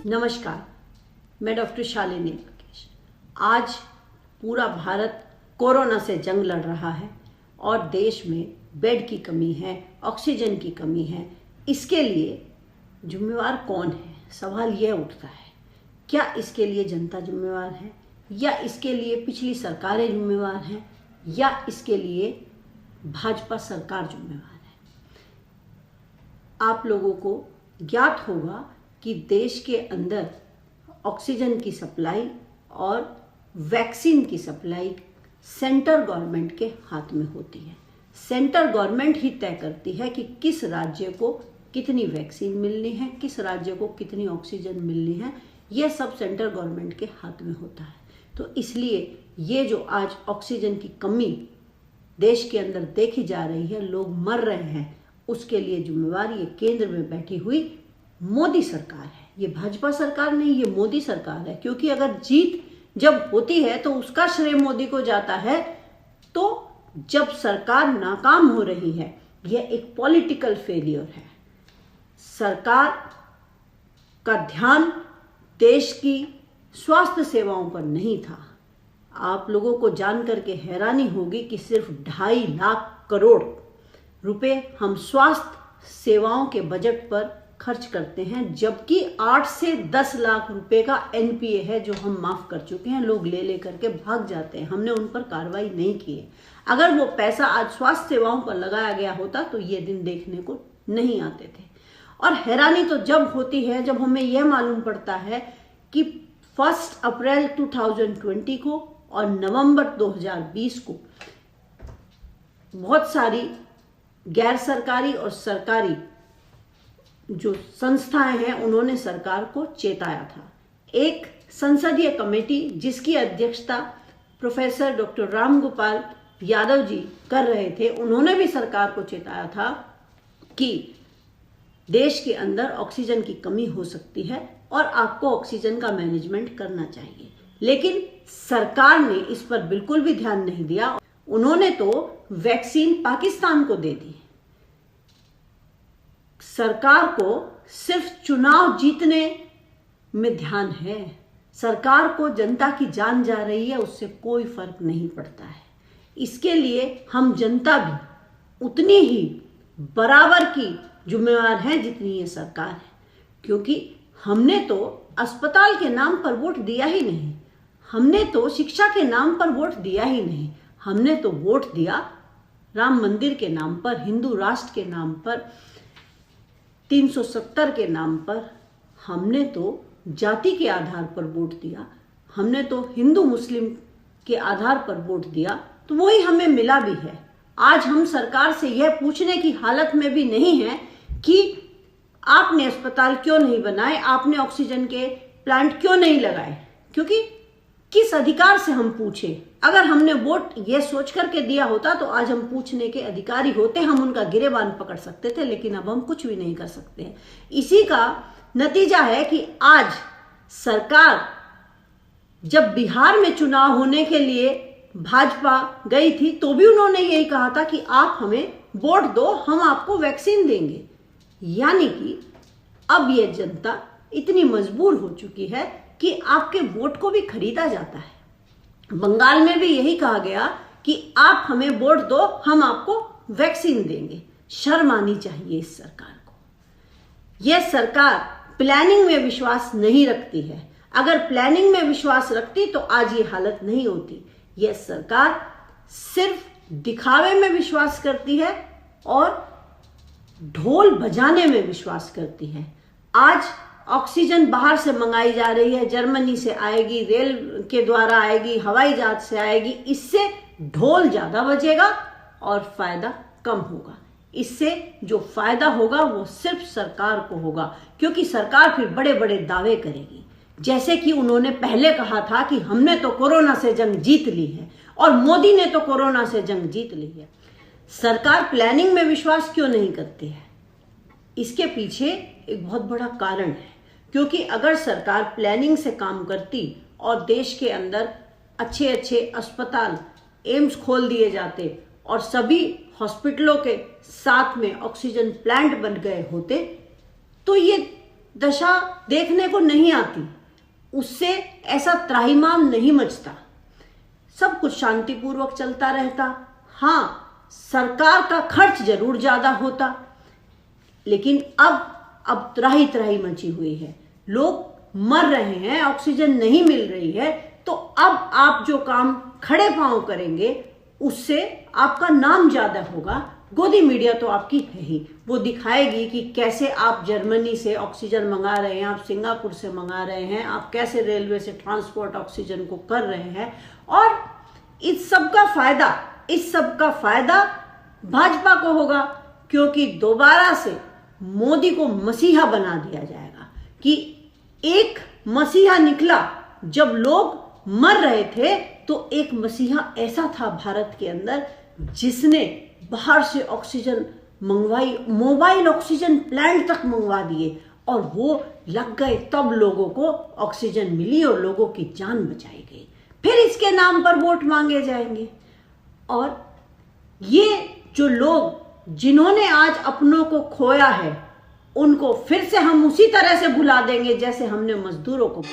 नमस्कार, मैं डॉक्टर शालिनी मुकेश। आज पूरा भारत कोरोना से जंग लड़ रहा है और देश में बेड की कमी है, ऑक्सीजन की कमी है। इसके लिए जिम्मेवार कौन है? सवाल यह उठता है, क्या इसके लिए जनता जिम्मेवार है या इसके लिए पिछली सरकारें जिम्मेवार हैं या इसके लिए भाजपा सरकार जिम्मेवार है? आप लोगों को ज्ञात होगा कि देश के अंदर ऑक्सीजन की सप्लाई और वैक्सीन की सप्लाई सेंट्रल गवर्नमेंट के हाथ में होती है। सेंट्रल गवर्नमेंट ही तय करती है कि किस राज्य को कितनी वैक्सीन मिलनी है, किस राज्य को कितनी ऑक्सीजन मिलनी है। यह सब सेंट्रल गवर्नमेंट के हाथ में होता है। तो इसलिए ये जो आज ऑक्सीजन की कमी देश के अंदर देखी जा रही है, लोग मर रहे हैं, उसके लिए जिम्मेवार ये केंद्र में बैठी हुई मोदी सरकार है। ये भाजपा सरकार नहीं, ये मोदी सरकार है। क्योंकि अगर जीत जब होती है तो उसका श्रेय मोदी को जाता है। तो जब सरकार नाकाम हो रही है, यह एक पॉलिटिकल फेलियर है। सरकार का ध्यान देश की स्वास्थ्य सेवाओं पर नहीं था। आप लोगों को जानकर के हैरानी होगी कि सिर्फ 2.5 लाख करोड़ रुपए हम स्वास्थ्य सेवाओं के बजट पर खर्च करते हैं, जबकि 8 से 10 लाख रुपए का एनपीए है जो हम माफ कर चुके हैं। लोग ले करके भाग जाते हैं, हमने उन पर कार्रवाई नहीं की है। अगर वो पैसा आज स्वास्थ्य सेवाओं पर लगाया गया होता तो ये दिन देखने को नहीं आते थे। और हैरानी तो जब होती है जब हमें यह मालूम पड़ता है कि 1 अप्रैल 2020 को और नवंबर 2020 को बहुत सारी गैर सरकारी और सरकारी जो संस्थाएं हैं उन्होंने सरकार को चेताया था। एक संसदीय कमेटी जिसकी अध्यक्षता प्रोफेसर डॉक्टर रामगोपाल यादव जी कर रहे थे, उन्होंने भी सरकार को चेताया था कि देश के अंदर ऑक्सीजन की कमी हो सकती है और आपको ऑक्सीजन का मैनेजमेंट करना चाहिए। लेकिन सरकार ने इस पर बिल्कुल भी ध्यान नहीं दिया। उन्होंने तो वैक्सीन पाकिस्तान को दे दी। सरकार को सिर्फ चुनाव जीतने में ध्यान है। सरकार को जनता की जान जा रही है, उससे कोई फर्क नहीं पड़ता है। इसके लिए हम जनता भी उतनी ही बराबर की जिम्मेवार है जितनी ये सरकार है। क्योंकि हमने तो अस्पताल के नाम पर वोट दिया ही नहीं, हमने तो शिक्षा के नाम पर वोट दिया ही नहीं, हमने तो वोट दिया राम मंदिर के नाम पर, हिंदू राष्ट्र के नाम पर, 370 के नाम पर। हमने तो जाति के आधार पर वोट दिया, हमने तो हिंदू मुस्लिम के आधार पर वोट दिया, तो वही हमें मिला भी है। आज हम सरकार से यह पूछने की हालत में भी नहीं है कि आपने अस्पताल क्यों नहीं बनाए, आपने ऑक्सीजन के प्लांट क्यों नहीं लगाए। क्योंकि किस अधिकार से हम पूछे? अगर हमने वोट ये सोच करके दिया होता तो आज हम पूछने के अधिकारी होते, हम उनका गिरेबान पकड़ सकते थे। लेकिन अब हम कुछ भी नहीं कर सकते हैं। इसी का नतीजा है कि आज सरकार, जब बिहार में चुनाव होने के लिए भाजपा गई थी तो भी उन्होंने यही कहा था कि आप हमें वोट दो, हम आपको वैक्सीन देंगे। यानी कि अब यह जनता इतनी मजबूर हो चुकी है कि आपके वोट को भी खरीदा जाता है। बंगाल में भी यही कहा गया कि आप हमें वोट दो, हम आपको वैक्सीन देंगे। शर्म आनी चाहिए इस सरकार को। यह सरकार प्लानिंग में विश्वास नहीं रखती है। अगर प्लानिंग में विश्वास रखती तो आज ये हालत नहीं होती। यह सरकार सिर्फ दिखावे में विश्वास करती है और ढोल बजाने में विश्वास करती है। आज ऑक्सीजन बाहर से मंगाई जा रही है, जर्मनी से आएगी, रेल के द्वारा आएगी, हवाई जहाज से आएगी। इससे ढोल ज्यादा बजेगा और फायदा कम होगा। इससे जो फायदा होगा वो सिर्फ सरकार को होगा, क्योंकि सरकार फिर बड़े बड़े दावे करेगी। जैसे कि उन्होंने पहले कहा था कि हमने तो कोरोना से जंग जीत ली है और मोदी ने तो कोरोना से जंग जीत ली है। सरकार प्लानिंग में विश्वास क्यों नहीं करती है? इसके पीछे एक बहुत बड़ा कारण है। क्योंकि अगर सरकार प्लानिंग से काम करती और देश के अंदर अच्छे अच्छे अस्पताल, एम्स खोल दिए जाते और सभी हॉस्पिटलों के साथ में ऑक्सीजन प्लांट बन गए होते, तो ये दशा देखने को नहीं आती, उससे ऐसा त्राहिमाम नहीं मचता, सब कुछ शांतिपूर्वक चलता रहता। हाँ, सरकार का खर्च जरूर ज्यादा होता, लेकिन अब त्राही त्राही मची हुई है, लोग मर रहे हैं, ऑक्सीजन नहीं मिल रही है। तो अब आप जो काम खड़े पांव करेंगे उससे आपका नाम ज्यादा होगा। गोदी मीडिया तो आपकी है ही, वो दिखाएगी कि कैसे आप जर्मनी से ऑक्सीजन मंगा रहे हैं, आप सिंगापुर से मंगा रहे हैं, आप कैसे रेलवे से ट्रांसपोर्ट ऑक्सीजन को कर रहे हैं। और इस सब का फायदा भाजपा को होगा, क्योंकि दोबारा से मोदी को मसीहा बना दिया जाएगा। कि एक मसीहा निकला, जब लोग मर रहे थे तो एक मसीहा ऐसा था भारत के अंदर जिसने बाहर से ऑक्सीजन मंगवाई, मोबाइल ऑक्सीजन प्लांट तक मंगवा दिए, और वो लग गए, तब लोगों को ऑक्सीजन मिली और लोगों की जान बचाई गई। फिर इसके नाम पर वोट मांगे जाएंगे। और ये जो लोग जिन्होंने आज अपनों को खोया है, उनको फिर से हम उसी तरह से भुला देंगे जैसे हमने मजदूरों को।